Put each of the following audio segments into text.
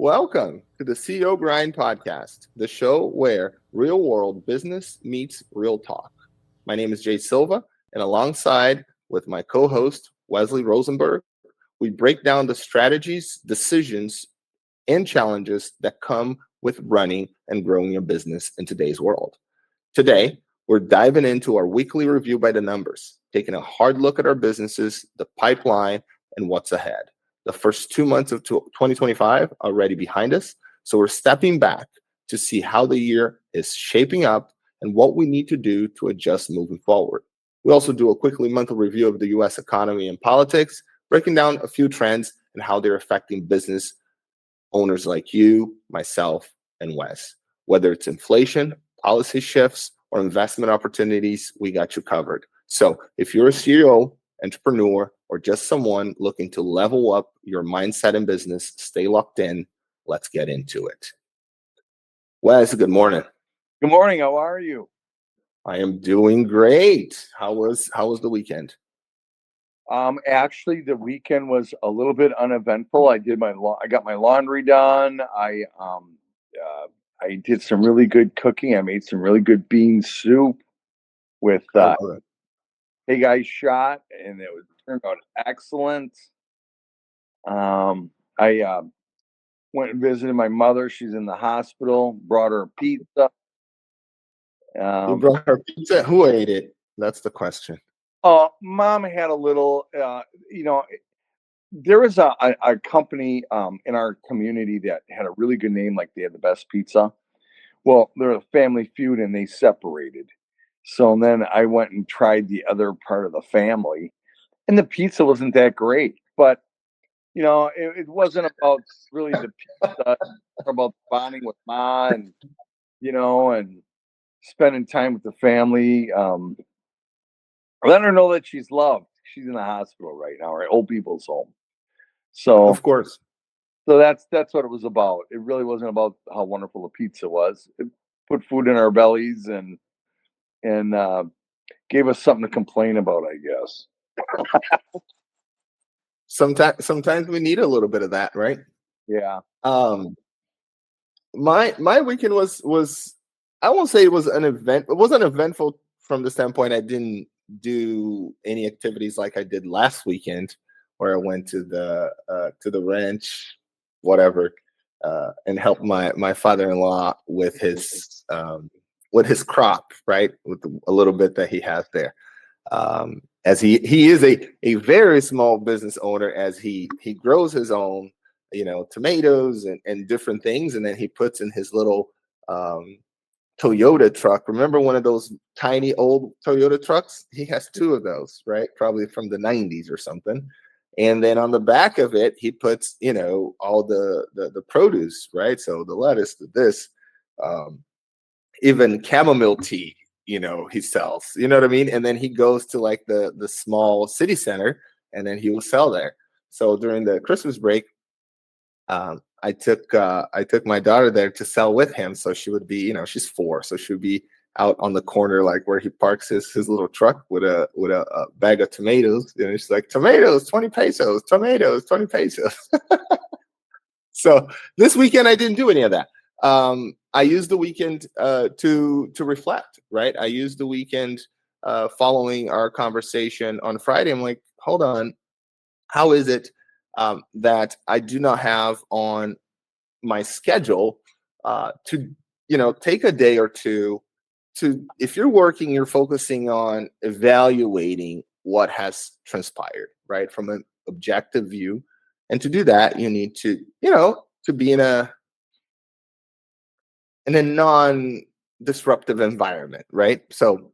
Welcome to the CEO Grind Podcast, the show where real world business meets real talk. My name is Jay Silva, and alongside with my co-host, Wesley Rosenberg, we break down the strategies, decisions, and challenges that come with running and growing your business in today's world. Today, we're diving into our weekly review by the numbers, taking a hard look at our businesses, the pipeline, and what's ahead. The first 2 months of 2025 are already behind us, so we're stepping back to see how the year is shaping up and what we need to do to adjust moving forward. We also do a quickly monthly review of the U.S. economy and politics, breaking down a few trends and how they're affecting business owners like you, myself, and Wes. Whether it's inflation, policy shifts, or investment opportunities, we got you covered. So if you're a CEO, entrepreneur, or just someone looking to level up your mindset in business, stay locked in. Let's get into it. Wes, good morning. Good morning. How are you? I am doing great. How was the weekend? Actually, the weekend was a little bit uneventful. I got my laundry done. I did some really good cooking. I made some really good bean soup with pig eye shot, and it turned out excellent. I went and visited my mother. She's in the hospital. Brought her pizza. You brought her pizza? Who ate it? That's the question. Mom had a little, there was a company in our community that had a really good name, like they had the best pizza. Well, they're a family feud and they separated. So then I went and tried the other part of the family, and the pizza wasn't that great. But, it wasn't about really the pizza, about bonding with Ma and, and spending time with the family. Let her know that she's loved. She's in the hospital right now, right? Old people's home. So of course. So that's what it was about. It really wasn't about how wonderful the pizza was. It put food in our bellies and gave us something to complain about, I guess. Sometimes we need a little bit of that, right? Yeah. My weekend was I won't say it was an event. It wasn't eventful from the standpoint I didn't do any activities like I did last weekend, where I went to the ranch, whatever, and helped my father-in-law with his crop, right, with a little bit that he has there. As he is a very small business owner, as he grows his own, tomatoes and different things, and then he puts in his little Toyota truck. Remember one of those tiny old Toyota trucks? He has two of those, right? Probably from the 90s or something. And then on the back of it, he puts, all the produce, right? So the lettuce, this, even chamomile tea, he sells, you know what I mean? And then he goes to like the small city center, and then he will sell there. So during the Christmas break, I took my daughter there to sell with him. So she would be, she's 4, so she would be out on the corner, like where he parks his little truck with a bag of tomatoes. And she's like, tomatoes, 20 pesos, tomatoes, 20 pesos. So this weekend I didn't do any of that. I used the weekend to reflect, right? I used the weekend following our conversation on Friday. I'm like, hold on, how is it that I do not have on my schedule to, take a day or two to, if you're working, you're focusing on evaluating what has transpired, right, from an objective view. And to do that, you need to, to be in a non-disruptive environment, right? So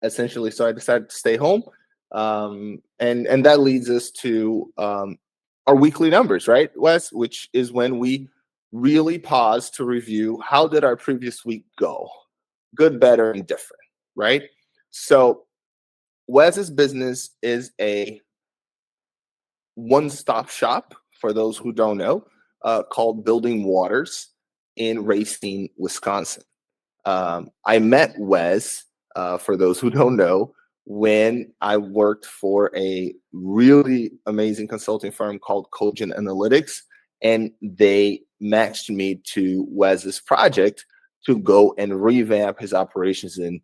essentially, I decided to stay home. And that leads us to our weekly numbers, right, Wes, which is when we really pause to review how did our previous week go, good, better, and different, right? So Wes's business is a one-stop shop, for those who don't know, called Building Waters in Racine, Wisconsin. I met Wes, for those who don't know, when I worked for a really amazing consulting firm called Cogent Analytics, and they matched me to Wes's project to go and revamp his operations and,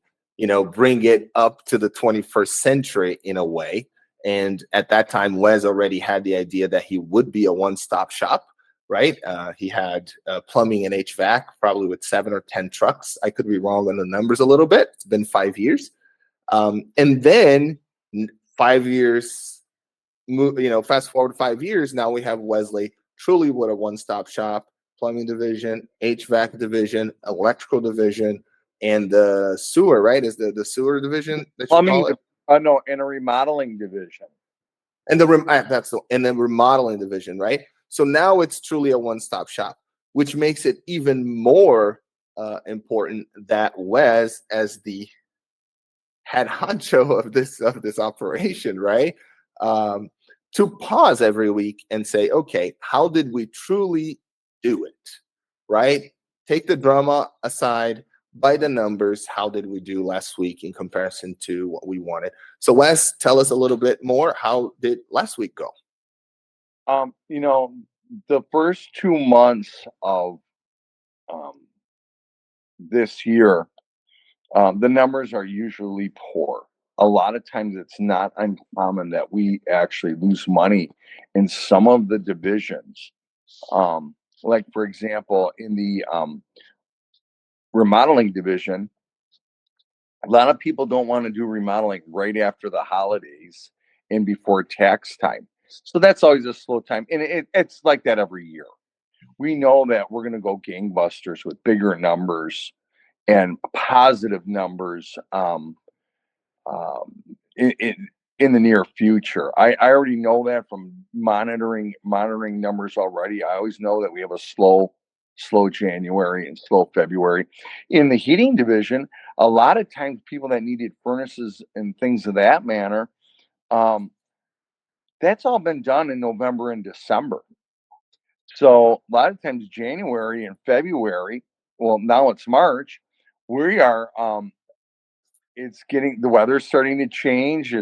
bring it up to the 21st century in a way. And at that time, Wes already had the idea that he would be a one-stop shop, right? He had plumbing and HVAC, probably with 7 or 10 trucks. I could be wrong on the numbers a little bit. It's been 5 years. And then 5 years, fast forward 5 years, now we have Wesley truly with a one-stop shop, plumbing division, HVAC division, electrical division, and the sewer, right? Is the sewer division that you call it? No, and a remodeling division. And the remodeling division, right? So now it's truly a one-stop shop, which makes it even more important that Wes, as the head honcho of this operation, right? To pause every week and say, okay, how did we truly do it, right? Take the drama aside, by the numbers, how did we do last week in comparison to what we wanted? So Wes, tell us a little bit more. How did last week go? The first 2 months of this year, the numbers are usually poor. A lot of times it's not uncommon that we actually lose money in some of the divisions. Like, for example, in the remodeling division, a lot of people don't want to do remodeling right after the holidays and before tax time. So that's always a slow time. And it's like that every year. We know that we're going to go gangbusters with bigger numbers and positive numbers in, in the near future. I already know that from monitoring numbers already. I always know that we have a slow January and slow February. In the heating division, a lot of times people that needed furnaces and things of that manner, that's all been done in November and December. So a lot of times January and February, well, now it's March, we are the weather's starting to change.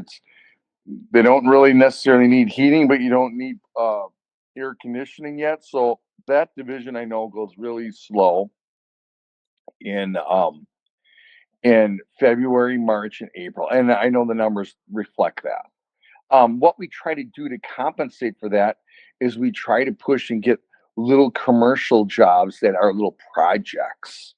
They don't really necessarily need heating, but you don't need air conditioning yet. So that division I know goes really slow in February, March, and April. And I know the numbers reflect that. What we try to do to compensate for that is we try to push and get little commercial jobs that are little projects.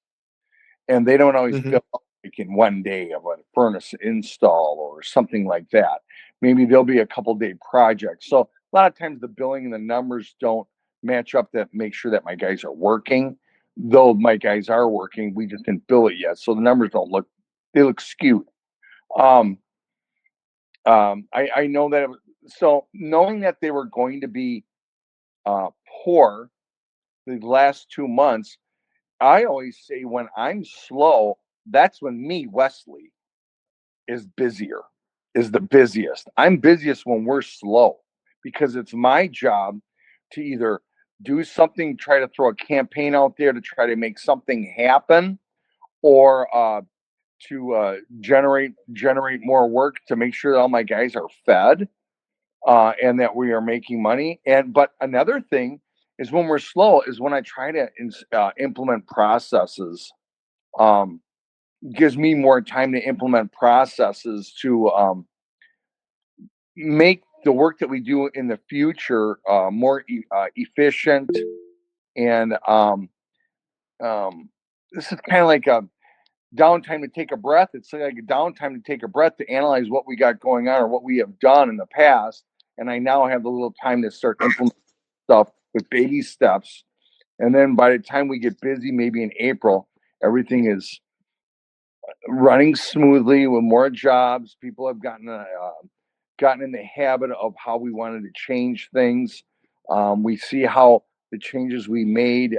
And they don't always go like in one day of a furnace install or something like that. Maybe there'll be a couple day project. So a lot of times the billing and the numbers don't match up that make sure that my guys are working. Though my guys are working, we just didn't bill it yet. So the numbers they look skewed. I know that. So knowing that they were going to be poor the last 2 months, I always say when I'm slow, that's when Wesley, is the busiest. I'm busiest when we're slow because it's my job to either do something, try to throw a campaign out there to try to make something happen, or to generate more work to make sure that all my guys are fed and that we are making money. But another thing is when we're slow is when I try to implement processes. Gives me more time to implement processes to make the work that we do in the future more efficient. And this is kind of like a downtime to take a breath. It's like a downtime to take a breath to analyze what we got going on or what we have done in the past. And I now have a little time to start implementing stuff with baby steps. And then by the time we get busy, maybe in April, everything is running smoothly with more jobs. People have gotten in the habit of how we wanted to change things. We see how the changes we made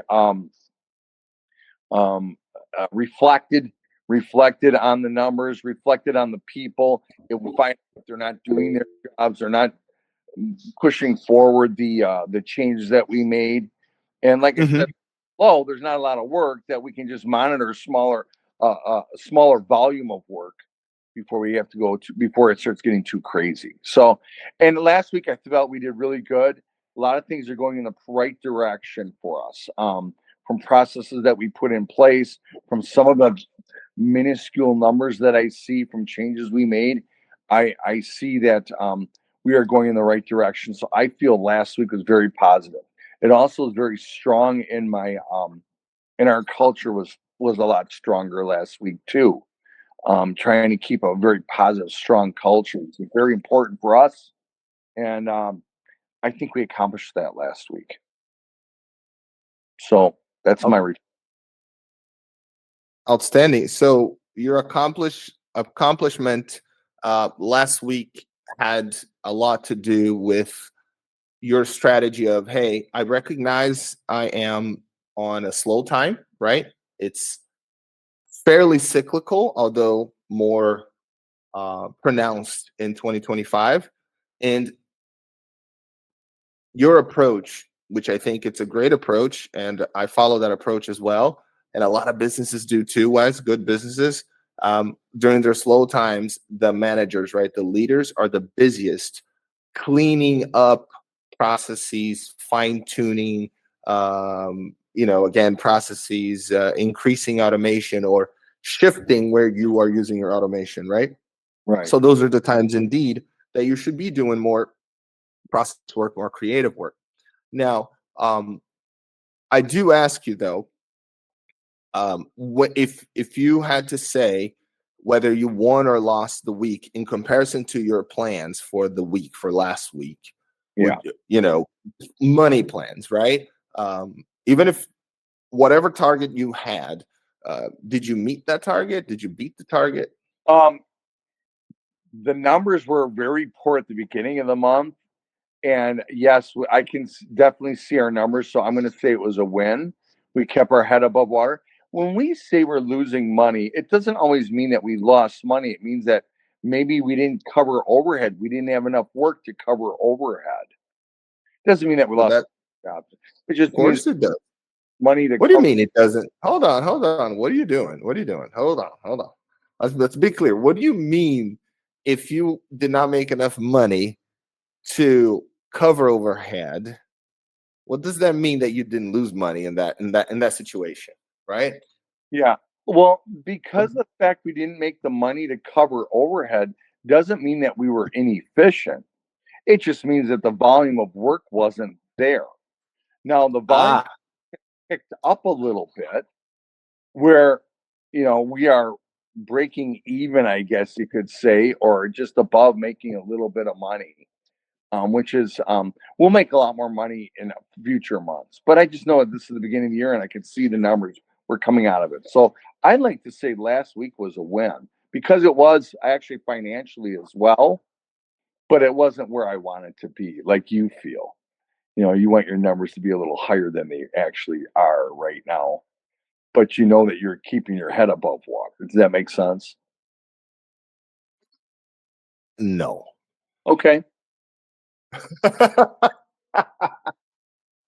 reflected on the numbers, reflected on the people. If we find if they're not doing their jobs, they're not pushing forward the changes that we made. And like I said, there's not a lot of work that we can just monitor a smaller volume of work before we have to before it starts getting too crazy. So, and last week I felt we did really good. a lot of things are going in the right direction for us. From processes that we put in place, from some of the minuscule numbers that I see from changes we made, I see that we are going in the right direction. So I feel last week was very positive. It also is very strong in my and our culture was a lot stronger last week too. Trying to keep a very positive, strong culture. It's very important for us, and I think we accomplished that last week. So that's Oh, my outstanding. So your accomplishment last week had a lot to do with your strategy of, hey, I recognize I am on a slow time, right? It's fairly cyclical, although more pronounced in 2025. And your approach, which I think it's a great approach, and I follow that approach as well. And a lot of businesses do too, Wes, good businesses. During their slow times, the managers, right, the leaders are the busiest, cleaning up processes, fine tuning, again, processes, increasing automation or shifting where you are using your automation, right? right. So those are the times indeed that you should be doing more process work or creative work. Now, I do ask you though, what if you had to say whether you won or lost the week in comparison to your plans for the week for last week, Yeah. would money plans, right? Even if whatever target you had, did you meet that target? Did you beat the target? Um, the numbers were very poor at the beginning of the month, and yes, I can definitely see our numbers. So I'm going to say it was a win. We kept our head above water. When we say we're losing money, it doesn't always mean that we lost money. It means that maybe we didn't cover overhead. We didn't have enough work to cover overhead. Doesn't mean that we So lost that, jobs. It just of means course, it does. money to What do you cover. mean it doesn't? Hold on, hold on. What are you doing? What are you doing? Hold on, hold on. Let's be clear. What do you mean if you did not make enough money to cover overhead? What does that mean that you didn't lose money in that situation, right? Yeah. Well, because the fact we didn't make the money to cover overhead doesn't mean that we were inefficient. It just means that the volume of work wasn't there. Now, the volume Ah, picked up a little bit where, we are breaking even, I guess you could say, or just above making a little bit of money, which is, we'll make a lot more money in future months. But I just know this is the beginning of the year and I can see the numbers were coming out of it. So I'd like to say last week was a win because it was actually financially as well, but it wasn't where I wanted to be, like you feel. You want your numbers to be a little higher than they actually are right now, but you know that you're keeping your head above water. Does that make sense? no. Okay.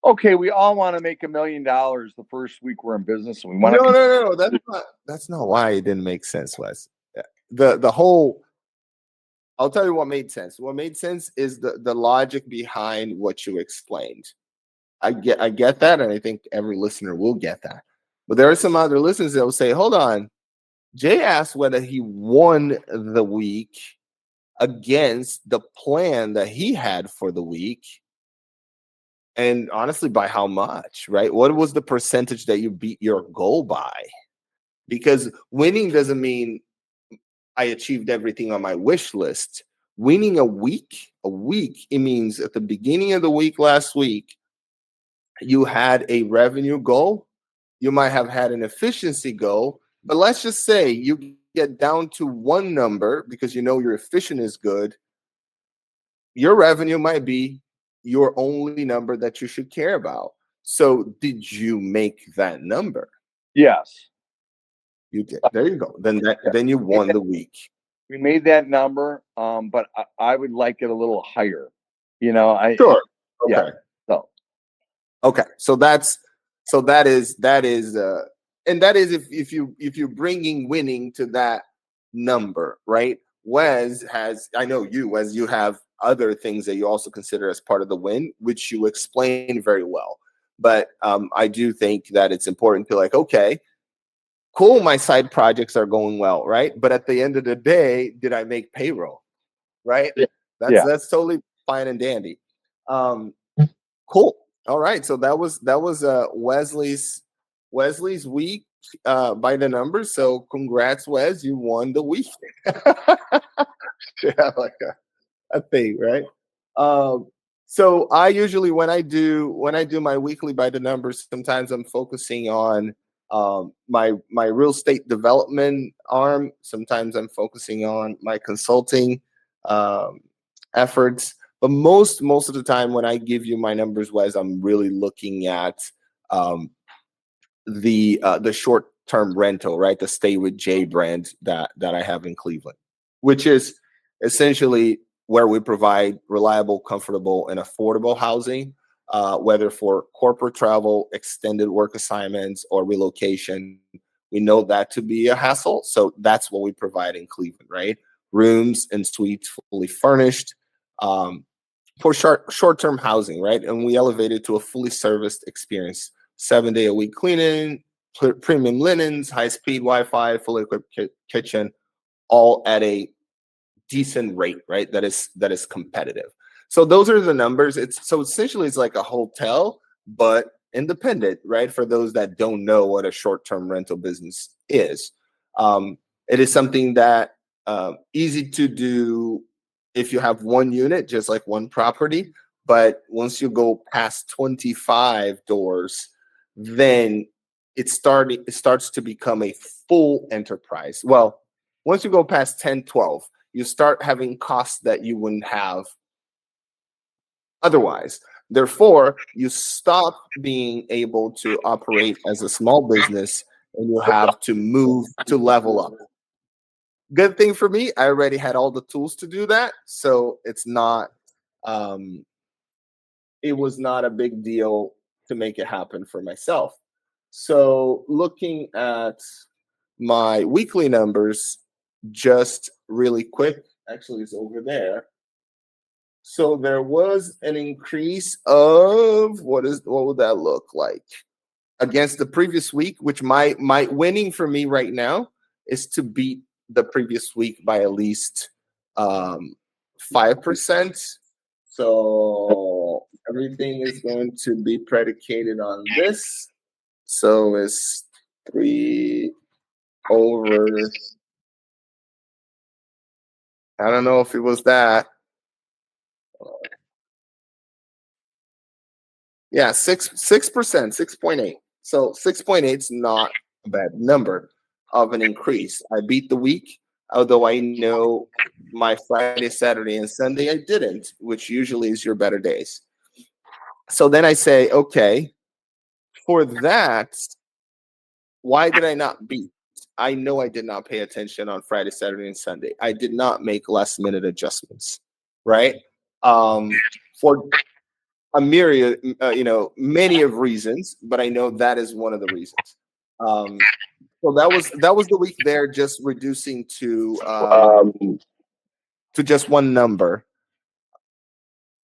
Okay, we all want to make $1 million the first week we're in business, and we want No, to. no, no. That's not why it didn't make sense, Wes. The whole I'll tell you what made sense. What made sense is the logic behind what you explained. I get that, and I think every listener will get that. But there are some other listeners that will say, hold on, Jay asked whether he won the week against the plan that he had for the week. And honestly, by how much, right? What was the percentage that you beat your goal by? Because winning doesn't mean I achieved everything on my wish list. Winning a week, it means at the beginning of the week last week, you had a revenue goal. You might have had an efficiency goal, but let's just say you get down to one number because you know your efficient is good. Your revenue might be your only number that you should care about. So, did you make that number? Yes. You did. There you go. Then Yeah. then you won the week. We made that number, but I would like it a little higher. Sure. Yeah. Okay. So Okay. So that is and that is if you're bringing winning to that number, right? Wes has, I know you, Wes, you have other things that you also consider as part of the win, which you explain very well. But I do think that it's important to like, okay, cool, my side projects are going well, right? But at the end of the day, did I make payroll? Right? Yeah. That's totally fine and dandy. Cool. All right. So that was Wesley's week by the numbers. So congrats, Wes. You won the week. Yeah, like a thing, right? So I usually when I do my weekly by the numbers, sometimes I'm focusing on my real estate development arm. Sometimes I'm focusing on my consulting um, efforts. But most of the time, when I give you my numbers, Wes, I'm really looking at um, the short term rental, right? The Stay with Jay brand that I have in Cleveland, which is essentially where we provide reliable, comfortable, and affordable housing, whether for corporate travel, extended work assignments, or relocation. We know that to be a hassle, so that's what we provide in Cleveland, right? Rooms and suites fully furnished. For short-term housing, right? And we elevate it to a fully serviced experience. 7 day a week cleaning, premium linens, high-speed Wi-Fi, fully equipped kitchen, all at a decent rate, right? That is competitive. So those are the numbers. So essentially it's like a hotel, but independent, right? For those that don't know what a short-term rental business is, it is something that easy to do if you have one unit, just like one property. But once you go past 25 doors, then it starts to become a full enterprise. Well, once you go past 10, 12, you start having costs that you wouldn't have otherwise. Therefore, you stop being able to operate as a small business and you have to move to level up. Good thing for me, I already had all the tools to do that. So um, it was not a big deal to make it happen for myself. So looking at my weekly numbers, just really quick, actually, it's over there. So there was an increase of what would that look like against the previous week, which my winning for me right now is to beat the previous week by at least 5%. So everything is going to be predicated on this. So it's 3 over. I don't know if it was that. Yeah, 6%, 6.8. So 6.8 is not a bad number of an increase. I beat the week, although I know my Friday, Saturday, and Sunday I didn't, which usually is your better days. So then I say, okay, for that, why did I not beat? I know I did not pay attention on Friday, Saturday, and Sunday. I did not make last minute adjustments, right? For a myriad, many of reasons, but I know that is one of the reasons. Um, so that was the week there, just reducing to just one number.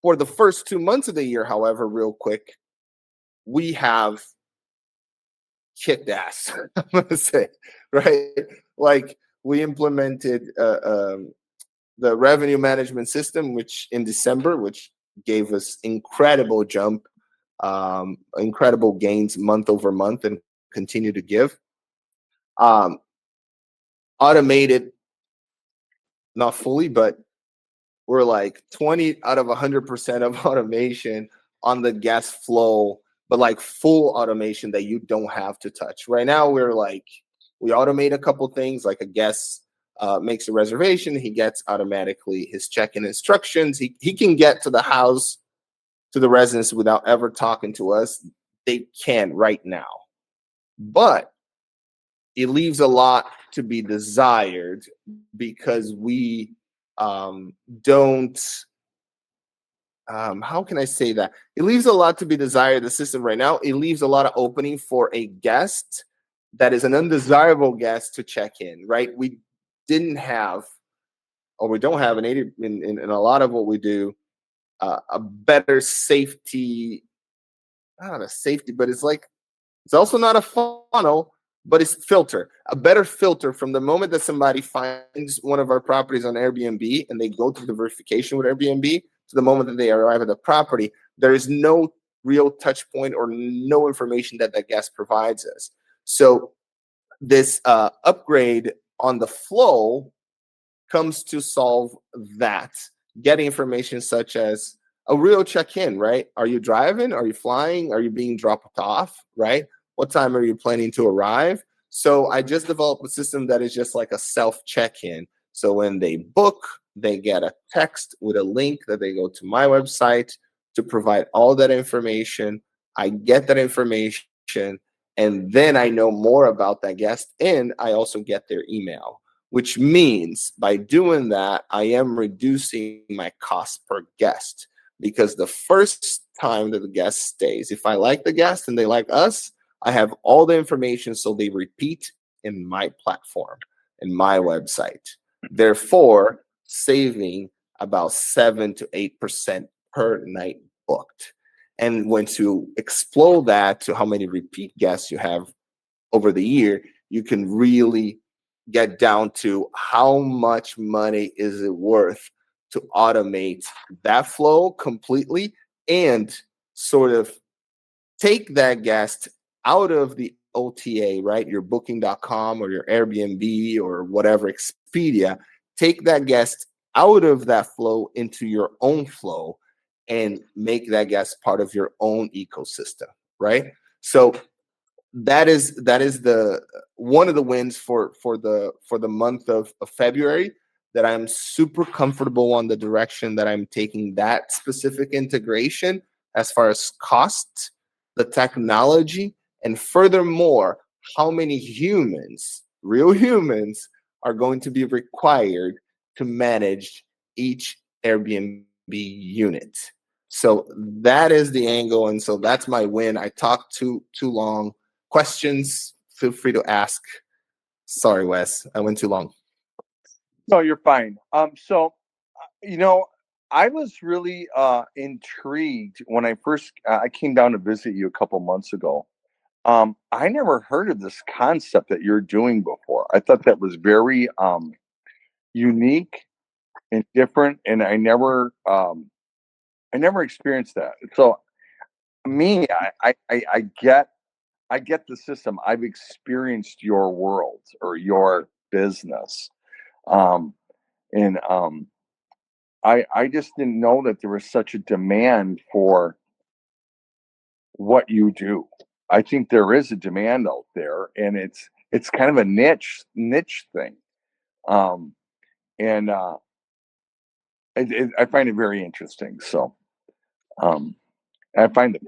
For the first 2 months of the year, however, real quick, we have kicked ass. I'm gonna say, right? Like we implemented the revenue management system, which in December, which gave us incredible jump, incredible gains month over month, and continue to give. Um, Automated, not fully, but we're like 20 out of 100% of automation on the guest flow, but like full automation that you don't have to touch. Right now, we automate a couple things, like a guest makes a reservation, he gets automatically his check-in instructions. He can get to the house, to the residence without ever talking to us. They can right now, but it leaves a lot to be desired because we don't how can I say that? It leaves a lot to be desired, the system right now. It leaves a lot of opening for a guest that is an undesirable guest to check in, right? We didn't have or we don't have in a lot of what we do, a better safety, not a safety, but it's also not a funnel, but it's a better filter from the moment that somebody finds one of our properties on Airbnb and they go through the verification with Airbnb to the moment that they arrive at the property. There is no real touch point or no information that the guest provides us. So this upgrade on the flow comes to solve that, getting information such as a real check-in, right? Are you driving? Are you flying? Are you being dropped off, right? What time are you planning to arrive? So I just developed a system that is just like a self check-in. So when they book, they get a text with a link that they go to my website to provide all that information. I get that information, and then I know more about that guest, and I also get their email, which means by doing that, I am reducing my cost per guest, because the first time that the guest stays, if I like the guest and they like us, I have all the information so they repeat in my platform, in my website. Therefore, saving about 7 to 8% per night booked. And when to explode that to how many repeat guests you have over the year, you can really get down to how much money is it worth to automate that flow completely and sort of take that guest out of the OTA, right? Your booking.com or your Airbnb or whatever, Expedia, take that guest out of that flow into your own flow and make that guest part of your own ecosystem, right? So that is the one of the wins for the month of February, that I'm super comfortable on the direction that I'm taking that specific integration as far as cost, the technology, and furthermore, how many humans, real humans, are going to be required to manage each Airbnb unit. So that is the angle, and so that's my win. I talked too long. Questions, feel free to ask. Sorry, Wes, I went too long. No, you're fine. I was really intrigued when I first I came down to visit you a couple months ago. I never heard of this concept that you're doing before. I thought that was very unique and different, and I never experienced that. So me, I get the system. I've experienced your world or your business, and I just didn't know that there was such a demand for what you do. I think there is a demand out there, and it's kind of a niche thing, um, and I find it very interesting. So um, I find it.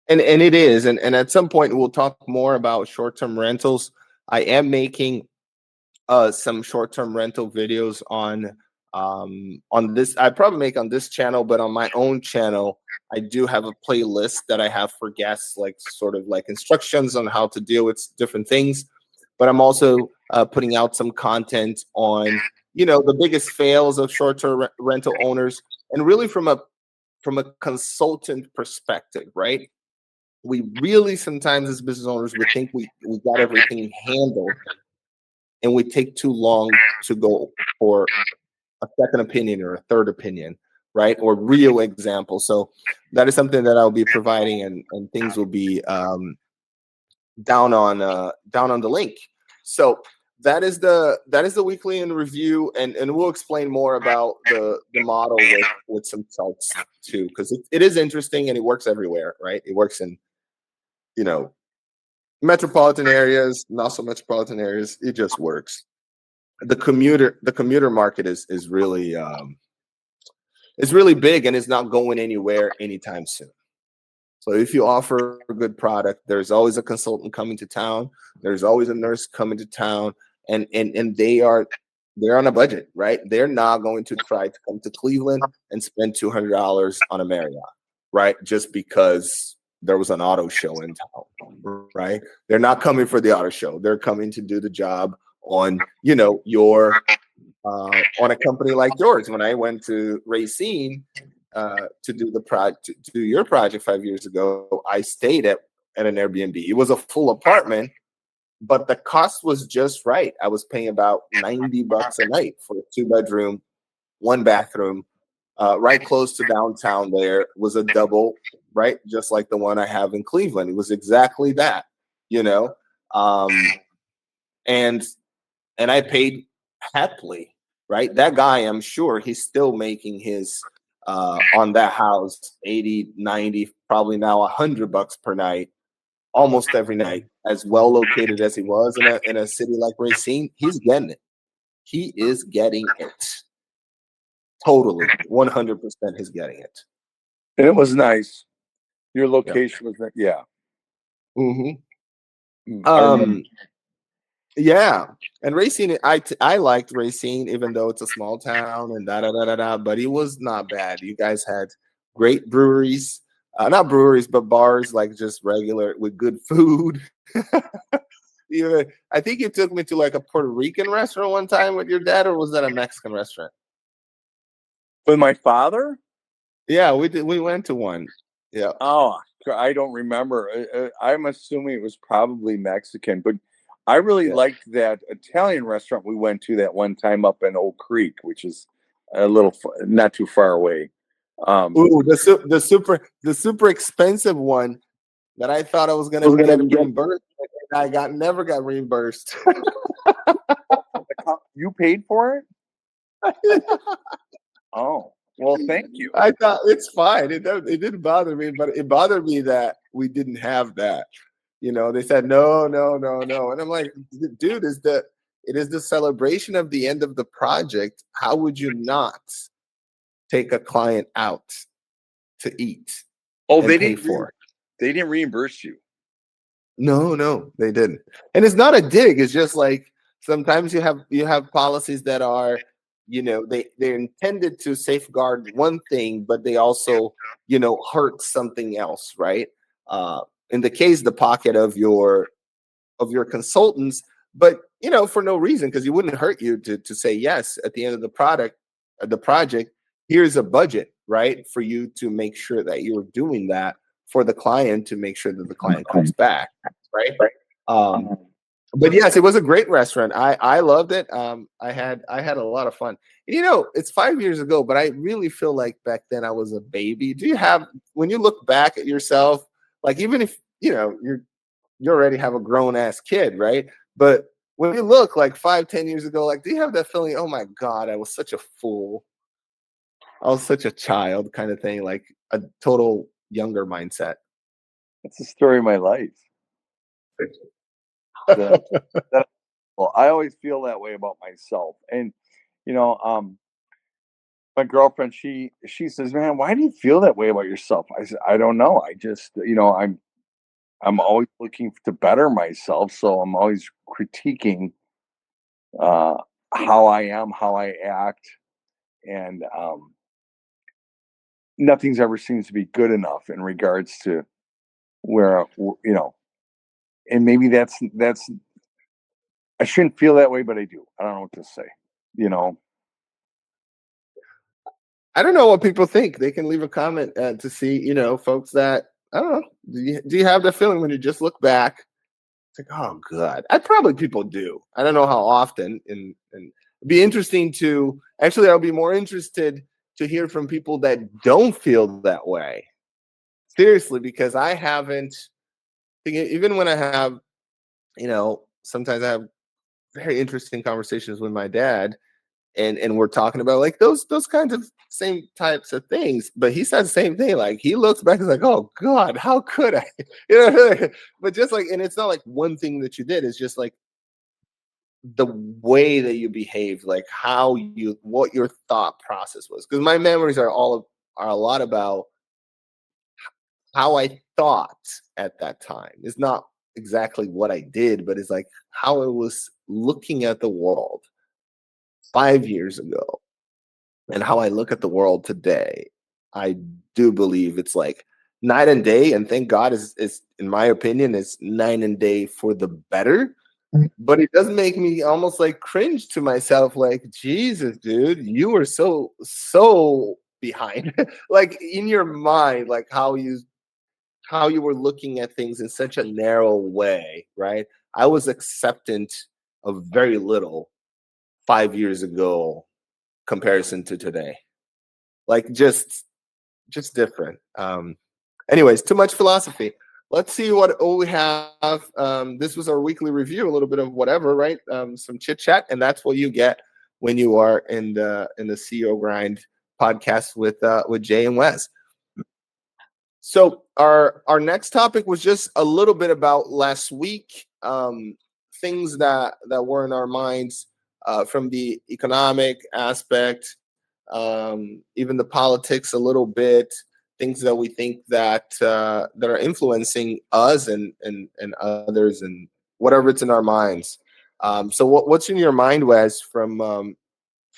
And it is, and at some point we'll talk more about short-term rentals. I am making some short-term rental videos on this. I probably make on this channel, but on my own channel, I do have a playlist that I have for guests, like sort of like instructions on how to deal with different things. But I'm also putting out some content on, the biggest fails of short-term rental owners, and really from a consultant perspective, right? We really sometimes as business owners, we think we got everything handled, and we take too long to go for a second opinion or a third opinion, right? Or real example. So that is something that I'll be providing, and things will be down on the link. So that is the weekly in review, and we'll explain more about the model with some charts too, because it is interesting and it works everywhere, right? It works in metropolitan areas, not so metropolitan areas. It just works. The commuter market is really big, and it's not going anywhere anytime soon. So if you offer a good product, there's always a consultant coming to town. There's always a nurse coming to town, and they're on a budget, right? They're not going to try to come to Cleveland and spend $200 on a Marriott, right? Just because there was an auto show in town, right? They're not coming for the auto show. They're coming to do the job on, your on a company like yours. When I went to Racine to do to do your project 5 years ago, I stayed at an Airbnb. It was a full apartment, but the cost was just right. I was paying about $90 a night for a 2-bedroom, 1 bathroom, right close to downtown. There was a double, right, just like the one I have in Cleveland. It was exactly that, you know, and I paid happily, right? That guy, I'm sure he's still making his on that house 80, 90, probably now $100 per night, almost every night. As well located as he was in a city like Racine, he's getting it. He is getting it. Totally, 100%. He's getting it. And it was nice. Your Yeah. location was yeah. Mm-hmm. Yeah, and Racine, I liked Racine, even though it's a small town and da da da da da. But it was not bad. You guys had great breweries, not breweries, but bars, like just regular with good food. I think you took me to like a Puerto Rican restaurant one time with your dad, or was that a Mexican restaurant? With my father? Yeah, we did. We went to one. Yeah. Oh, I don't remember. I'm assuming it was probably Mexican, but I really liked that Italian restaurant we went to that one time up in Oak Creek, which is a little not too far away. Ooh, the super expensive one that I thought I was going to get reimbursed. I never got reimbursed. You paid for it? Oh, well, thank you. I thought it's fine. It didn't bother me, but it bothered me that we didn't have that. You know, they said no, and I'm like, dude, it is the celebration of the end of the project. How would you not take a client out to eat? Oh, they didn't They didn't reimburse you. No, they didn't. And it's not a dig. It's just like sometimes you have policies that are, you know, they're intended to safeguard one thing, but they also, you know, hurt something else, right? In the case, the pocket of your consultants, but you know, for no reason, because it wouldn't hurt you to say yes at the end of the project. Here's a budget, right, for you to make sure that you're doing that for the client, to make sure that the client comes back, right? But yes, it was a great restaurant. I loved it. I had a lot of fun. And, you know, it's 5 years ago, but I really feel like back then I was a baby. Do you have, when you look back at yourself, like even if you know you already have a grown ass kid, right? But when you look like 5-10 years ago, like, do you have that feeling? Oh my God, I was such a fool. I was such a child, kind of thing, like a total younger mindset. That's the story of my life. Well, I always feel that way about myself, and you know, my girlfriend, she says, "Man, why do you feel that way about yourself?" I said, "I don't know. I just, you know, I'm always looking to better myself, so I'm always critiquing how I am, how I act, and nothing's ever seems to be good enough in regards to where you know." And maybe that's I shouldn't feel that way, but I do. I don't know what to say. You know, I don't know what people think. They can leave a comment to see, you know, folks that, I don't know. Do you have that feeling when you just look back? It's like, oh God. Probably people do. I don't know how often. And it'd be interesting to actually, I'll be more interested to hear from people that don't feel that way. Seriously, because I haven't. Even when I have, you know, sometimes I have very interesting conversations with my dad, and we're talking about like those kinds of same types of things. But he said the same thing. Like he looks back, he's like, "Oh God, how could I?" You know, but just like, and it's not like one thing that you did. It's just like the way that you behaved, like what your thought process was. Because my memories are a lot about how I thought at that time. It's not exactly what I did, but it's like how I was looking at the world 5 years ago and how I look at the world today. I do believe it's like night and day, and thank God is in my opinion is night and day for the better. but it does make me almost like cringe to myself, like, Jesus, dude, you were so behind. Like in your mind, like how you were looking at things in such a narrow way, right? I was acceptant of very little 5 years ago comparison to today. Like just different. Anyways, too much philosophy. Let's see what we have. This was our weekly review, a little bit of whatever, right? Some chit chat, and that's what you get when you are in the CEO Grind podcast with Jay and Wes. So our next topic was just a little bit about last week, things that were in our minds from the economic aspect, even the politics a little bit, things that we think that are influencing us and others and whatever it's in our minds. So what's in your mind, Wes, from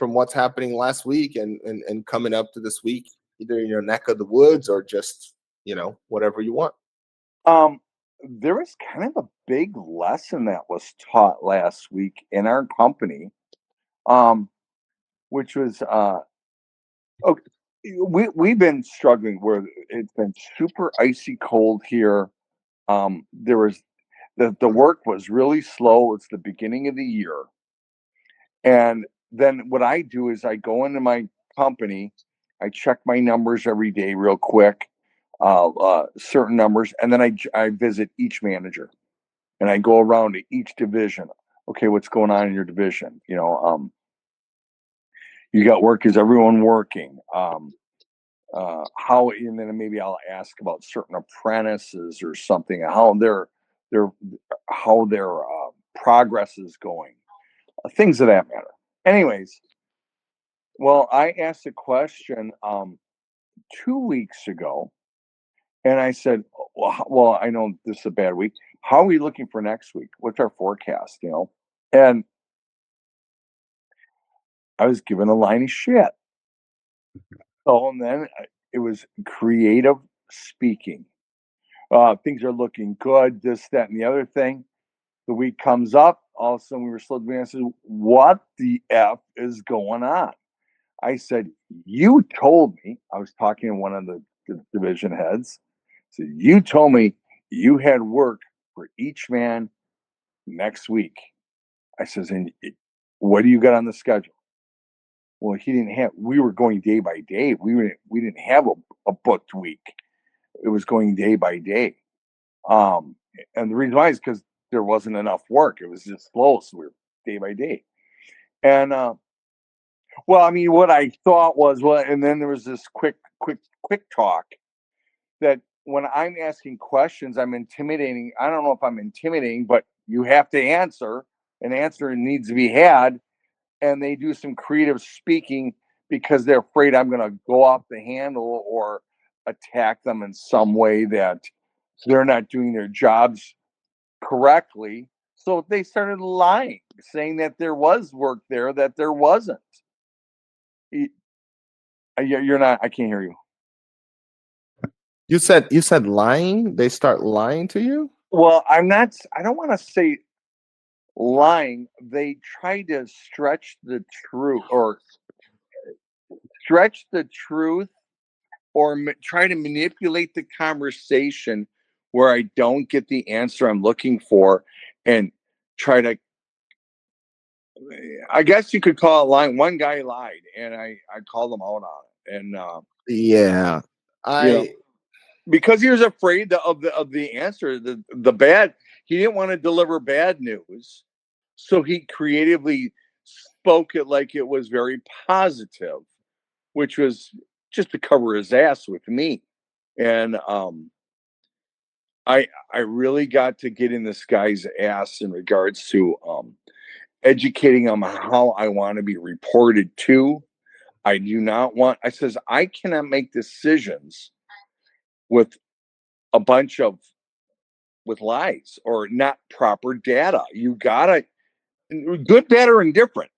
what's happening last week and coming up to this week, either in your neck of the woods or just whatever you want. There was kind of a big lesson that was taught last week in our company, which was okay. We've been struggling where it's been super icy cold here. There was the work was really slow. It's the beginning of the year, and then what I do is I go into my company, I check my numbers every day real quick, certain numbers, and then I visit each manager and I go around to each division. Okay, what's going on in your division? You got work? Is everyone working? How? And then maybe I'll ask about certain apprentices or something. Their how their progress is going, things of that matter. Anyways, well, I asked a question 2 weeks ago, and I said, well, I know this is a bad week. How are we looking for next week? What's our forecast? And I was given a line of shit. So, and then it was creative speaking. Things are looking good, this, that, and the other thing. The week comes up, all of a sudden we were slow to answer, what the F is going on? I said, you told me, I was talking to one of the division heads. So you told me you had work for each man next week. I says, and what do you got on the schedule? Well, he didn't have. We were going day by day. We didn't have a booked week. It was going day by day. And the reason why is because there wasn't enough work. It was just slow, so we were day by day. And well, I mean, what I thought was, well, and then there was this quick talk that when I'm asking questions, I'm intimidating. I don't know if I'm intimidating, but you have to answer. An answer needs to be had, and they do some creative speaking because they're afraid I'm going to go off the handle or attack them in some way that they're not doing their jobs correctly. So they started lying, saying that there was work there that there wasn't. You're not. I can't hear you. You said lying. They start lying to you. Well, I'm not. I don't want to say lying. They try to stretch the truth or try to manipulate the conversation where I don't get the answer I'm looking for and try to, I guess you could call it lying. One guy lied and I called him out on it. And, Yeah, because he was afraid of the answer, the bad, he didn't want to deliver bad news. So he creatively spoke it like it was very positive, which was just to cover his ass with me. And I really got to get in this guy's ass in regards to educating him how I want to be reported to. I do not want. I says I cannot make decisions with a bunch of with lies or not proper data. You gotta good, bad, or indifferent.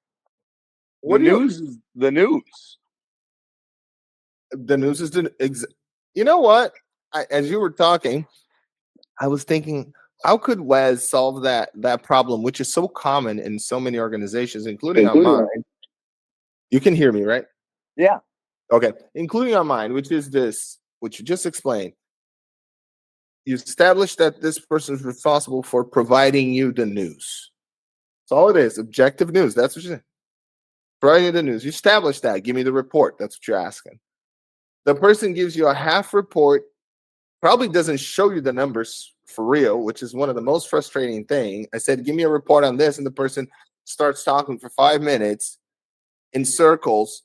The news is the news. The news is you know what? As you were talking, I was thinking, how could Wes solve that problem, which is so common in so many organizations, including on mine? You can hear me, right? Yeah. Okay, including on mine, which is this, which you just explained. You establish that this person is responsible for providing you the news. That's all it is, objective news. That's what you're saying. Providing you the news. You establish that. Give me the report. That's what you're asking. The person gives you a half report, probably doesn't show you the numbers for real, which is one of the most frustrating things. I said, give me a report on this, and the person starts talking for 5 minutes in circles,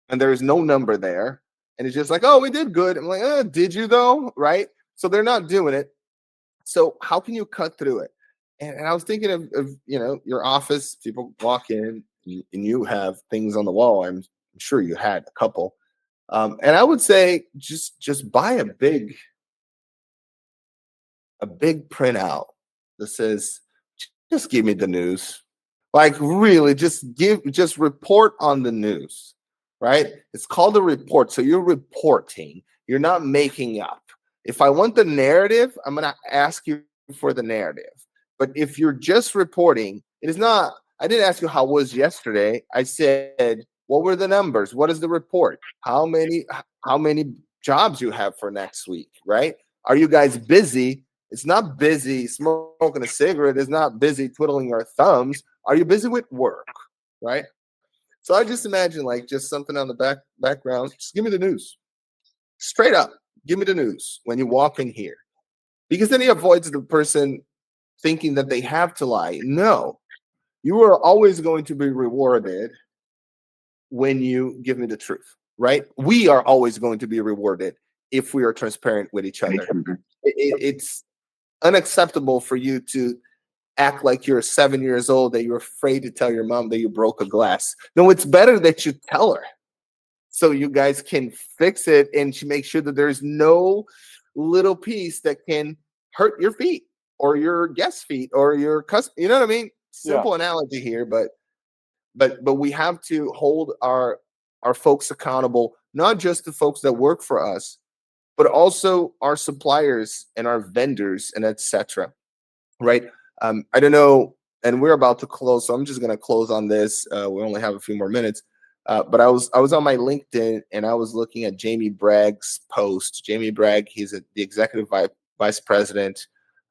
and there's no number there. And it's just like, oh, we did good. I'm like, did you though? Right? So they're not doing it. So how can you cut through it? And I was thinking of your office. People walk in and you have things on the wall. I'm sure you had a couple. And I would say just buy a big printout that says, just give me the news. Like really, just report on the news, right? It's called a report. So you're reporting. You're not making up. If I want the narrative, I'm going to ask you for the narrative. But if you're just reporting, it is not. I didn't ask you how was yesterday. I said, what were the numbers? What is the report? How many jobs you have for next week, right? Are you guys busy? It's not busy smoking a cigarette. It's not busy twiddling your thumbs. Are you busy with work, right? So I just imagine like just something on the background. Just give me the news. Straight up, give me the news when you walk in here. Because then he avoids the person thinking that they have to lie. No, you are always going to be rewarded when you give me the truth, right? We are always going to be rewarded if we are transparent with each other. It's unacceptable for you to act like you're 7 years old, that you're afraid to tell your mom that you broke a glass. No, it's better that you tell her so you guys can fix it and she makes sure that there's no little piece that can hurt your feet or your guest feet or your customer. You know what I mean? Simple analogy here, but we have to hold our folks accountable, not just the folks that work for us, but also our suppliers and our vendors and etc. Right? I don't know, and we're about to close, so I'm just going to close on this. We only have a few more minutes, but I was on my LinkedIn and I was looking at Jamie Bragg's post. Jamie Bragg, he's the executive vice president.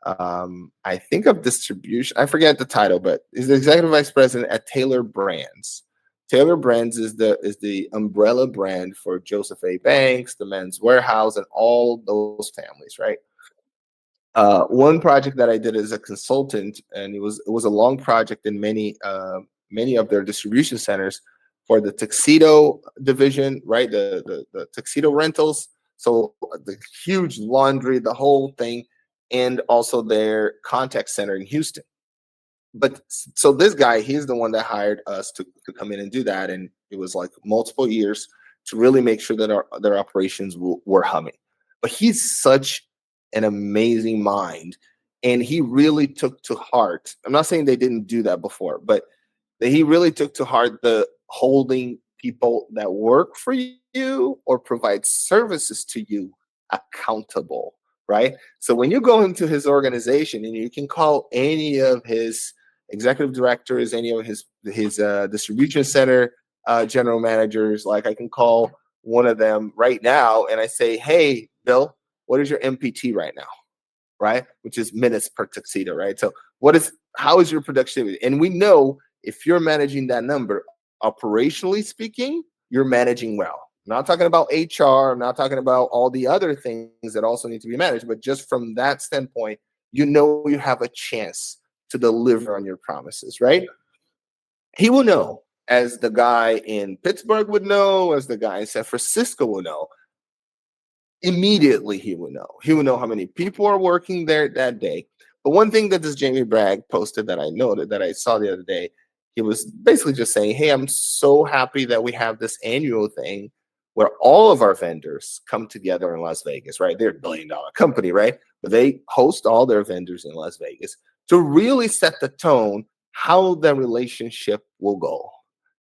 I think of distribution. I forget the title, but he's the executive vice president at Taylor Brands. Taylor Brands is the umbrella brand for Joseph A. Banks, the Men's Warehouse, and all those families, right? One project that I did as a consultant, and it was a long project in many of their distribution centers for the tuxedo division, right? The tuxedo rentals. So the huge laundry, the whole thing, and also their contact center in Houston. But so this guy, he's the one that hired us to come in and do that, and it was like multiple years to really make sure that their operations were humming. But he's such an amazing mind, and he really took to heart. I'm not saying they didn't do that before, but that he really took to heart the holding people that work for you or provide services to you accountable, right? So when you go into his organization, and you can call any of his executive directors, any of his distribution center general managers, like I can call one of them right now and I say, hey, Bill, what is your MPT right now? Right? Which is minutes per tuxedo, right? So how is your productivity? And we know if you're managing that number, operationally speaking, you're managing well. I'm not talking about HR. I'm not talking about all the other things that also need to be managed, but just from that standpoint, you know you have a chance to deliver on your promises, right? He will know, as the guy in Pittsburgh would know, as the guy in San Francisco will know. Immediately he will know. He will know how many people are working there that day. But one thing that this Jamie Bragg posted that I noted, that I saw the other day, he was basically just saying, hey, I'm so happy that we have this annual thing where all of our vendors come together in Las Vegas, right? They're $1 billion company, right? But they host all their vendors in Las Vegas to really set the tone how the relationship will go.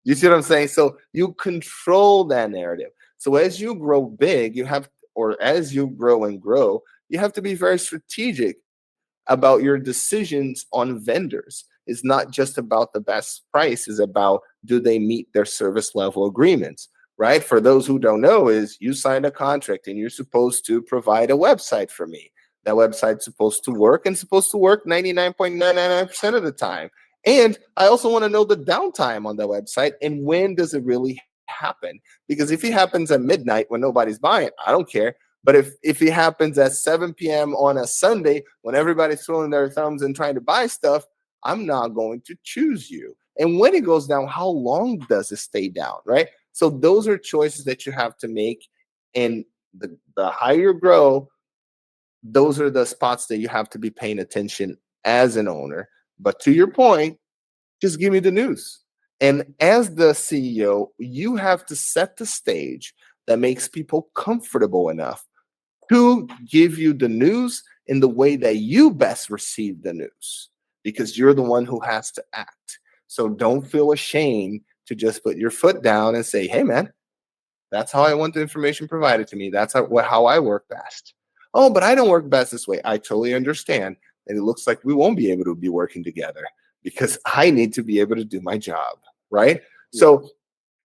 You see what I'm saying? So you control that narrative. So as you grow big, as you grow and grow, you have to be very strategic about your decisions on vendors. It's not just about the best price, it's about do they meet their service level agreements, right? For those who don't know, is you signed a contract and you're supposed to provide a website for me. That website's supposed to work and supposed to work 99.99% of the time. And I also want to know the downtime on the website and when does it really happen? Because if it happens at midnight when nobody's buying, I don't care. But if it happens at 7 p.m. on a Sunday when everybody's throwing their thumbs and trying to buy stuff, I'm not going to choose you. And when it goes down, how long does it stay down, right? So those are choices that you have to make. And the higher you grow, those are the spots that you have to be paying attention as an owner. But to your point, just give me the news. And as the CEO, you have to set the stage that makes people comfortable enough to give you the news in the way that you best receive the news, because you're the one who has to act. So don't feel ashamed to just put your foot down and say, hey, man, that's how I want the information provided to me. That's how I work best. Oh, but I don't work best this way. I totally understand. And it looks like we won't be able to be working together because I need to be able to do my job, right? Yeah. So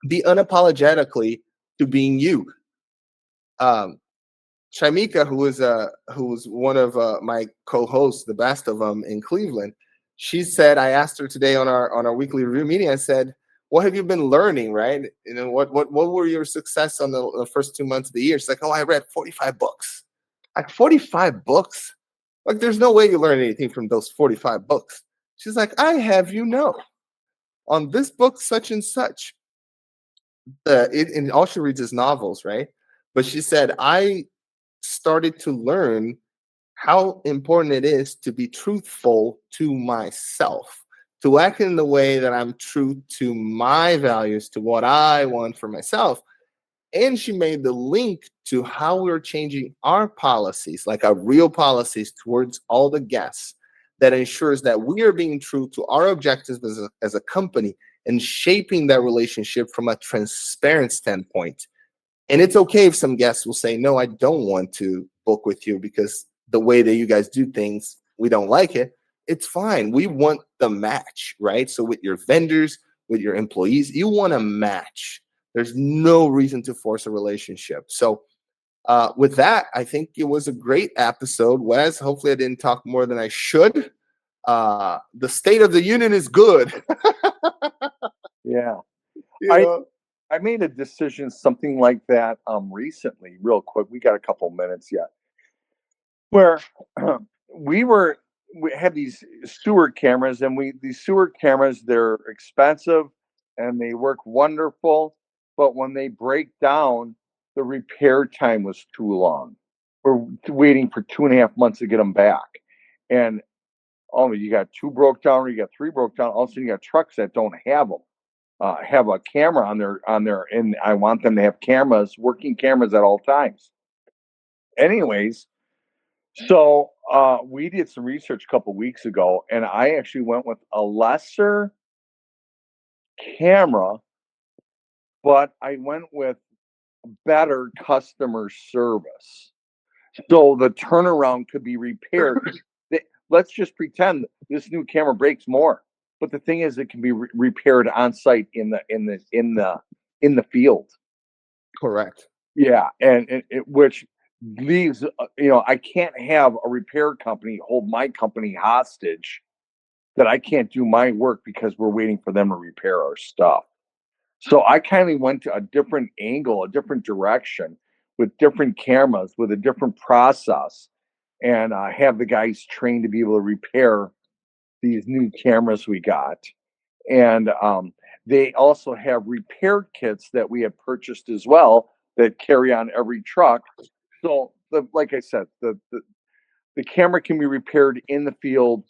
be unapologetically to being you. Shamika, who was one of my co-hosts, the best of them in Cleveland, she said, I asked her today on our weekly review meeting, I said, what have you been learning, right? You know, what were your success on the first 2 months of the year? She's like, oh, I read 45 books. Like 45 books? Like there's no way you learn anything from those 45 books. She's like, I have you know, on this book, such and such. And all she reads is novels, right? But she said, I started to learn how important it is to be truthful to myself, to act in the way that I'm true to my values, to what I want for myself. And she made the link to how we're changing our policies, like our real policies towards all the guests, that ensures that we are being true to our objectives as a company and shaping that relationship from a transparent standpoint. And it's okay if some guests will say, no, I don't want to book with you because the way that you guys do things, we don't like it. It's fine. We want the match, right? So with your vendors, with your employees, you want a match. There's no reason to force a relationship. So with that, I think it was a great episode, Wes. Hopefully I didn't talk more than I should. The state of the union is good. Yeah. I made a decision, something like that, recently, real quick. We got a couple minutes yet, where we had these sewer cameras, and these sewer cameras, they're expensive and they work wonderful, but when they break down, the repair time was too long. We're waiting for 2.5 months to get them back, and you got 2 broke down, or you got 3 broke down. All of a sudden, you got trucks that don't have them. Have a camera on their, and I want them to have working cameras at all times. Anyways, so we did some research a couple weeks ago, and I actually went with a lesser camera, but I went with better customer service. So the turnaround could be repaired. Let's just pretend this new camera breaks more. But the thing is, it can be repaired on site in the field. Correct. Yeah, and which leaves, I can't have a repair company hold my company hostage that I can't do my work because we're waiting for them to repair our stuff. So I kind of went to a different angle, a different direction, with different cameras, with a different process, and have the guys trained to be able to repair these new cameras we got. And they also have repair kits that we have purchased as well that carry on every truck. So, like I said, the camera can be repaired in the field,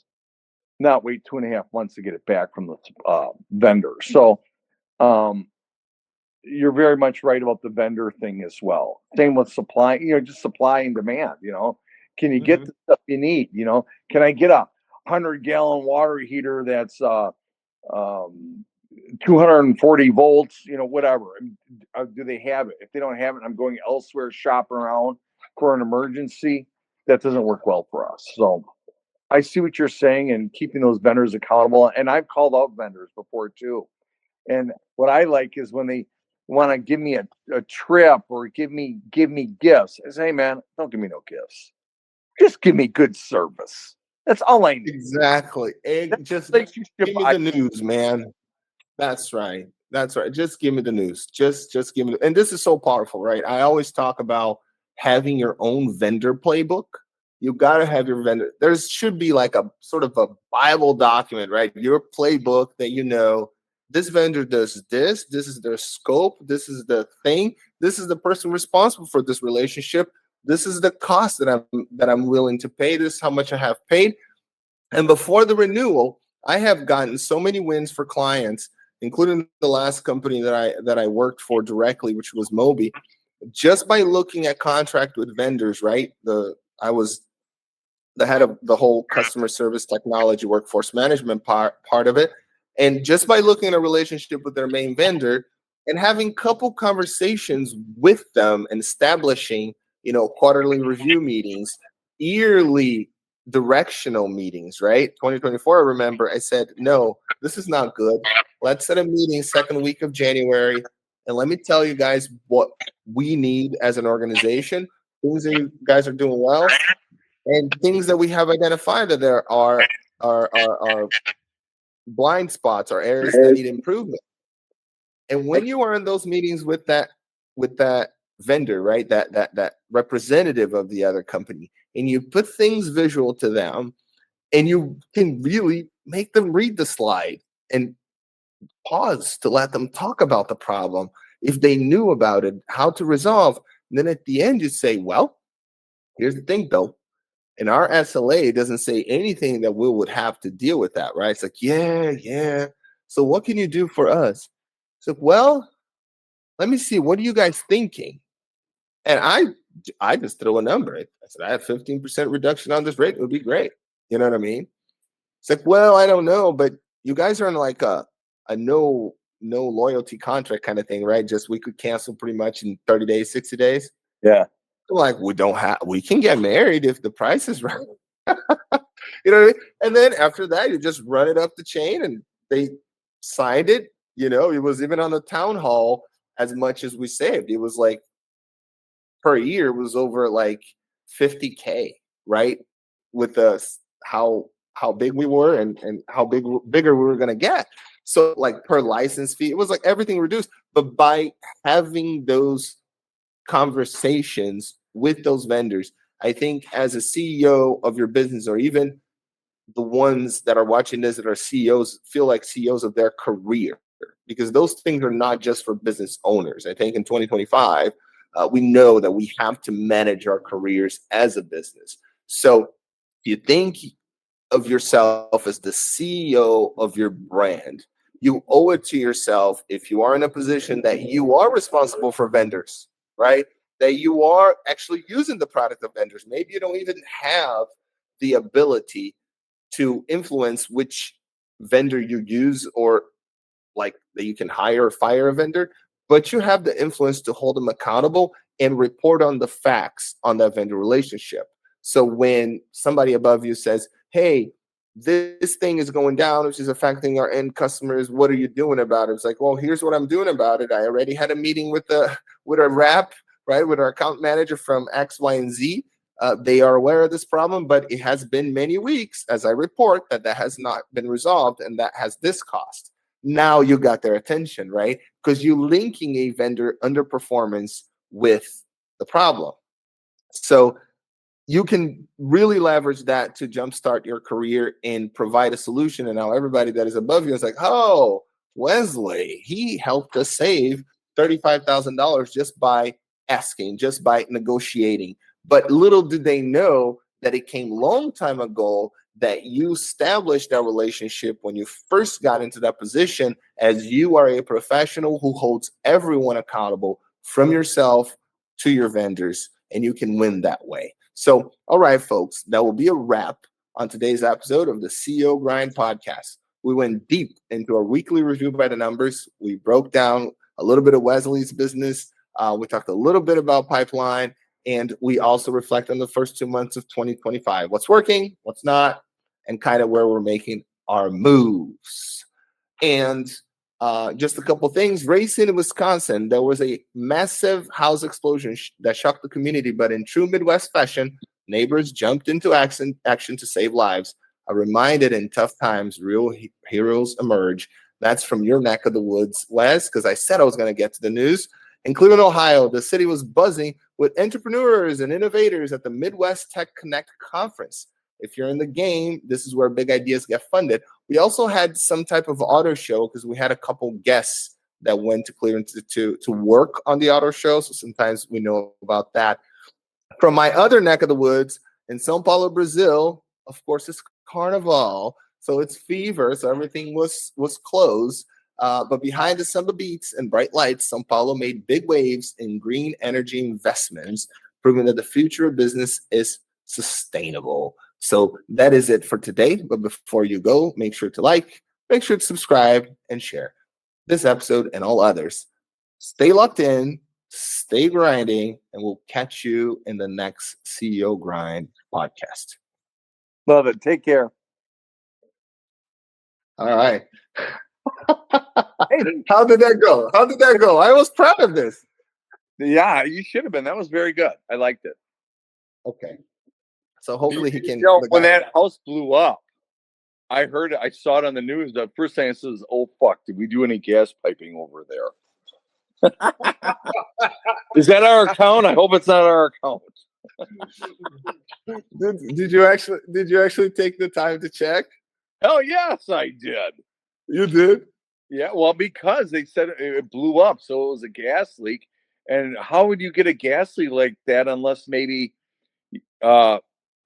not wait 2.5 months to get it back from the vendor. So, you're very much right about the vendor thing as well. Same with supply, just supply and demand. Can you get the stuff you need? Can I get a 100-gallon water heater that's 240 volts, whatever. Do they have it? If they don't have it, I'm going elsewhere, shopping around for an emergency. That doesn't work well for us. So I see what you're saying, and keeping those vendors accountable. And I've called out vendors before too. And what I like is when they want to give me a trip or give me gifts. I say, hey man, don't give me no gifts. Just give me good service. That's all I need. Exactly. Just give me the news, man. That's right. That's right. Just give me the news. Just give me. And this is so powerful, right? I always talk about having your own vendor playbook. You got to have your vendor. There should be like a sort of a Bible document, right? Your playbook that this vendor does this. This is their scope. This is the thing. This is the person responsible for this relationship. This is the cost that I'm willing to pay. This is how much I have paid. And before the renewal, I have gotten so many wins for clients, including the last company that I worked for directly, which was Moby, just by looking at contract with vendors, right? I was the head of the whole customer service technology workforce management part of it. And just by looking at a relationship with their main vendor and having couple conversations with them and establishing, quarterly review meetings, yearly directional meetings, right? 2024, I remember I said, no, this is not good. Let's set a meeting second week of January. And let me tell you guys what we need as an organization, things that you guys are doing well, and things that we have identified that there are blind spots or areas that need improvement. And when you are in those meetings with that vendor, right, that representative of the other company, and you put things visual to them, and you can really make them read the slide and pause to let them talk about the problem, if they knew about it, how to resolve. And then at the end, you say, well, here's the thing, Bill. And our SLA doesn't say anything that we would have to deal with that, right? It's like, yeah. So what can you do for us? It's like, well, let me see. What are you guys thinking? And I just throw a number. I said, I have 15% reduction on this rate. It would be great. You know what I mean? It's like, well, I don't know, but you guys are in like a no loyalty contract kind of thing, right? Just we could cancel pretty much in 30 days, 60 days. Yeah. Like, we can get married if the price is right. You know what I mean? And then after that, you just run it up the chain, and they signed it. It was even on the town hall as much as we saved. It was like per year was over like $50K, right? With us, how big we were and how bigger we were gonna get. So like per license fee, it was like everything reduced. But by having those conversations with those vendors, I think as a CEO of your business, or even the ones that are watching this that are CEOs, feel like CEOs of their career, because those things are not just for business owners. I think in 2025, we know that we have to manage our careers as a business. So you think of yourself as the CEO of your brand, you owe it to yourself, if you are in a position that you are responsible for vendors, right? That you are actually using the product of vendors. Maybe you don't even have the ability to influence which vendor you use, or like that you can hire or fire a vendor, but you have the influence to hold them accountable and report on the facts on that vendor relationship. So when somebody above you says, hey, this thing is going down, which is affecting our end customers, what are you doing about it? It's like, well, here's what I'm doing about it. I already had a meeting with a rep, right, with our account manager from X, Y, and Z. They are aware of this problem, but it has been many weeks, as I report, that has not been resolved, and that has this cost. Now you got their attention, right? Because you're linking a vendor underperformance with the problem. So you can really leverage that to jumpstart your career and provide a solution. And now everybody that is above you is like, oh, Wesley, he helped us save $35,000 just by asking, just by negotiating. But little did they know that it came long time ago that you established that relationship when you first got into that position, as you are a professional who holds everyone accountable, from yourself to your vendors, and you can win that way. So, all right, folks, that will be a wrap on today's episode of the CEO Grind podcast. We went deep into our weekly review by the numbers. We broke down a little bit of Wesley's business. We talked a little bit about pipeline, and we also reflect on the first 2 months of 2025. What's working, what's not, and kind of where we're making our moves. And just a couple things. Racine, Wisconsin, there was a massive house explosion that shocked the community, but in true Midwest fashion, neighbors jumped into action to save lives. A reminded in tough times, real heroes emerge. That's from your neck of the woods, Wes, because I said I was going to get to the news. In Cleveland, Ohio, the city was buzzing with entrepreneurs and innovators at the Midwest Tech Connect conference. If you're in the game, this is where big ideas get funded. We also had some type of auto show because we had a couple guests that went to Cleveland to work on the auto show. So sometimes we know about that. From my other neck of the woods in São Paulo, Brazil, of course, it's Carnival. So it's fever. So everything was closed. But behind the samba beats and bright lights, São Paulo made big waves in green energy investments, proving that the future of business is sustainable. So that is it for today. But before you go, make sure to like, make sure to subscribe, and share this episode and all others. Stay locked in, stay grinding, and we'll catch you in the next CEO Grind podcast. Love it. Take care. All right. How did that go? I was proud of this. Yeah, you should have been. That was very good. I liked it. Okay. So hopefully he can. When that house blew up, I heard it. I saw it on the news. The first thing I said is, "Oh fuck! Did we do any gas piping over there?" Is that our account? I hope it's not our account. Did you actually take the time to check? Hell yes, I did. You did? Yeah. Well, because they said it blew up, so it was a gas leak. And how would you get a gas leak like that unless maybe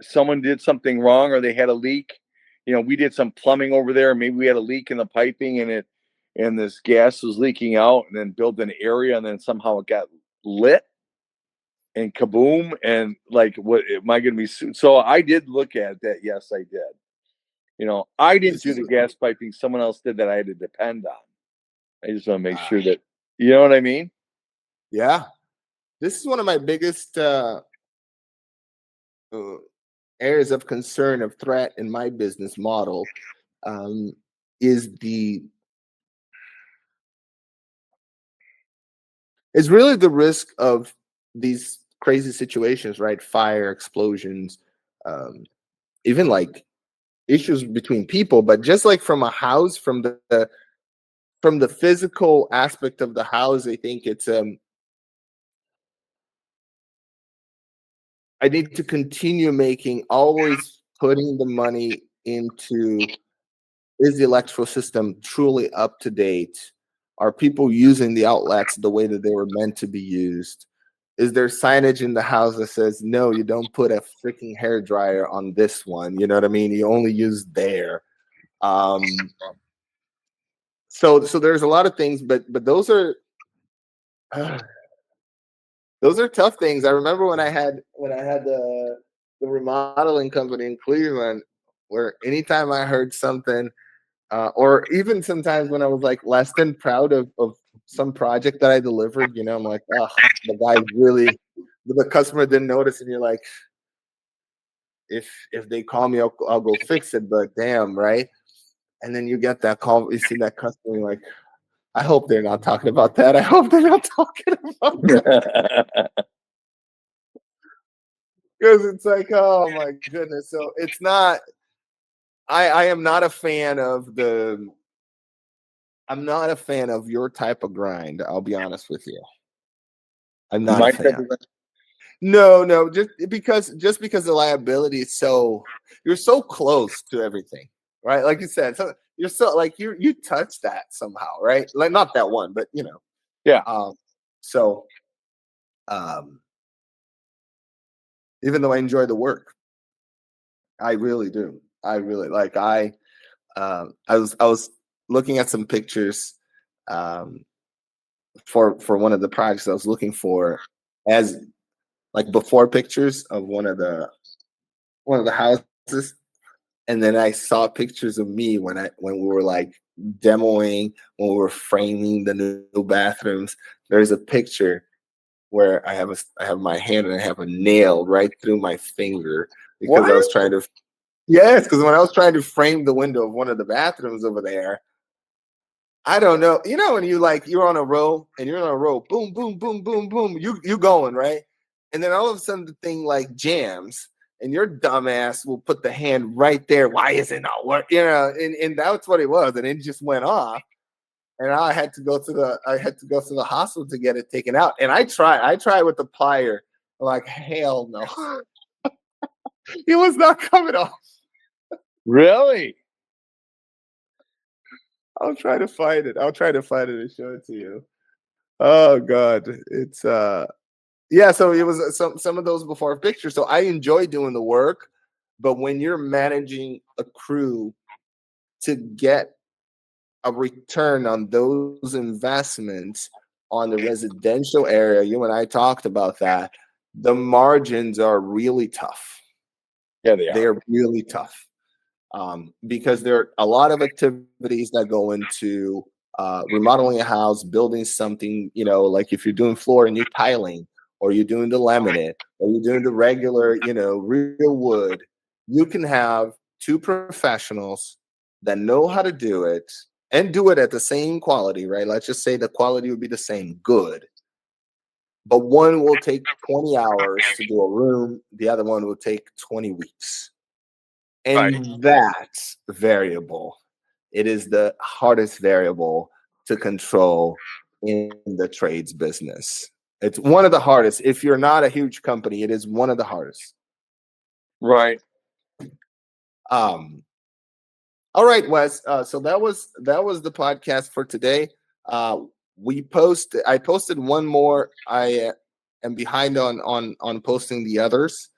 someone did something wrong or they had a leak? You know, we did some plumbing over there. Maybe we had a leak in the piping and this gas was leaking out, and then built an area, and then somehow it got lit and kaboom. And like, what am I going to be sued? So I did look at that. Yes, I did. You know, I didn't do the gas piping. Someone else did that I had to depend on. I just want to make sure that, you know what I mean? Yeah. This is one of my biggest areas of concern, of threat in my business model, is really the risk of these crazy situations, right? Fire, explosions, even like issues between people, but just like from a house, from the physical aspect of the house, I think it's I need to continue always putting the money into, is the electrical system truly up to date? Are people using the outlets the way that they were meant to be used? Is there signage in the house that says, no, you don't put a freaking hair dryer on this one? You know what I mean? You only use there. So there's a lot of things, but those are tough things. I remember when I had the remodeling company in Cleveland, where anytime I heard something, or even sometimes when I was like less than proud of some project that I delivered, you know, I'm like, oh, the customer didn't notice, and you're like, if they call me, I'll go fix it, but damn, right? And then you get that call, you see that customer, you're like, I hope they're not talking about that. I hope they're not talking about that. Because it's like, oh my goodness. So it's not, I am not a fan of I'm not a fan of your type of grind. I'll be honest with you. I'm not a fan. No, just because the liability is you're so close to everything, right? Like you said, so you're so like you touch that somehow, right? Like not that one, but you know. Yeah. Even though I enjoy the work, I really do. I really like. I was looking at some pictures for one of the projects I was looking for, as like before pictures of one of the houses, and then I saw pictures of me when we were like demoing, when we were framing the new bathrooms. There's a picture where I have my hand and I have a nail right through my finger because I was trying to Yes, because when I was trying to frame the window of one of the bathrooms over there, I don't know. You know, when you're on a row and you're on a row, boom, boom, boom, boom, boom, you going, right? And then all of a sudden the thing like jams and your dumbass will put the hand right there. Why is it not working? You know, and that's what it was. And it just went off. And I had to go to the hospital to get it taken out. And I tried with the plier. Like, hell no. It was not coming off. Really? I'll try to find it. I'll try to find it and show it to you. Oh God. It's yeah, so it was some of those before pictures. So I enjoy doing the work, but when you're managing a crew to get a return on those investments on the residential area, you and I talked about that. The margins are really tough. Yeah, they are. They're really tough. Because there are a lot of activities that go into remodeling a house, building something, you know, like if you're doing floor and you're tiling, or you're doing the laminate, or you're doing the regular, you know, real wood, you can have two professionals that know how to do it and do it at the same quality, right? Let's just say the quality would be the same, good. But one will take 20 hours to do a room, the other one will take 20 weeks. And that's variable. It is the hardest variable to control in the trades business. It's one of the hardest. If you're not a huge company, it is one of the hardest. Right. Um, all right, Wes. So that was the podcast for today. I posted one more. I am behind on posting the others.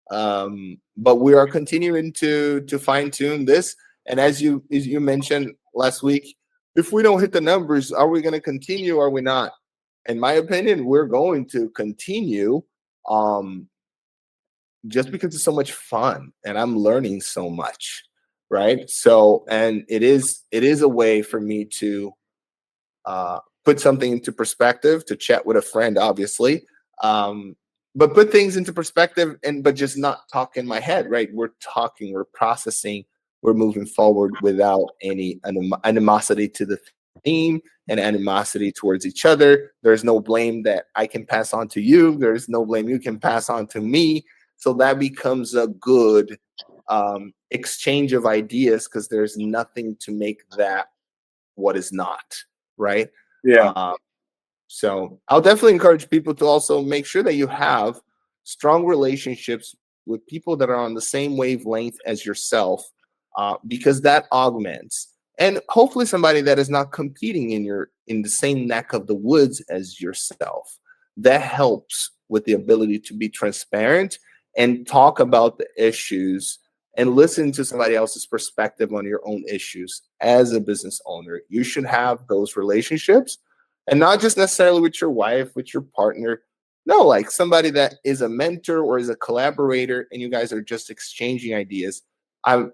But we are continuing to fine tune this. And as you mentioned last week, if we don't hit the numbers, are we going to continue? Or are we not? In my opinion, we're going to continue. Just because it's so much fun and I'm learning so much, right? So, and it is a way for me to put something into perspective, to chat with a friend, obviously, but put things into perspective, but just not talk in my head, right? We're talking, we're processing, we're moving forward without any animosity to the theme and animosity towards each other. There's no blame that I can pass on to you. There's no blame you can pass on to me. So that becomes a good exchange of ideas, because there's nothing to make that what is not, right? Yeah. So I'll definitely encourage people to also make sure that you have strong relationships with people that are on the same wavelength as yourself, because that augments, and hopefully somebody that is not competing in the same neck of the woods as yourself. That helps with the ability to be transparent and talk about the issues and listen to somebody else's perspective on your own issues. As a business owner, you should have those relationships, and not just necessarily with your wife, with your partner. No, like somebody that is a mentor or is a collaborator, and you guys are just exchanging ideas. I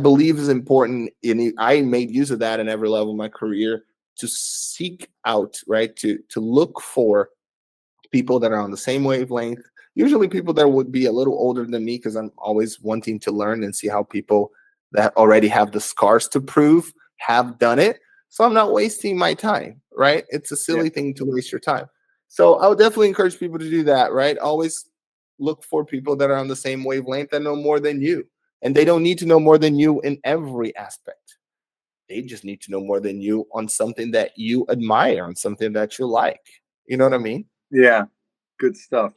believe is important. I made use of that in every level of my career, to seek out, right, to look for people that are on the same wavelength. Usually people that would be a little older than me, because I'm always wanting to learn and see how people that already have the scars to prove have done it. So I'm not wasting my time, right? It's a silly thing to waste your time. So I would definitely encourage people to do that, right? Always look for people that are on the same wavelength that know more than you. And they don't need to know more than you in every aspect. They just need to know more than you on something that you admire, on something that you like. You know what I mean? Yeah. Good stuff.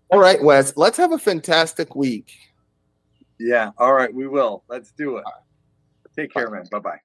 All right, Wes, let's have a fantastic week. Yeah. All right. We will. Let's do it. Take care, man. Bye-bye.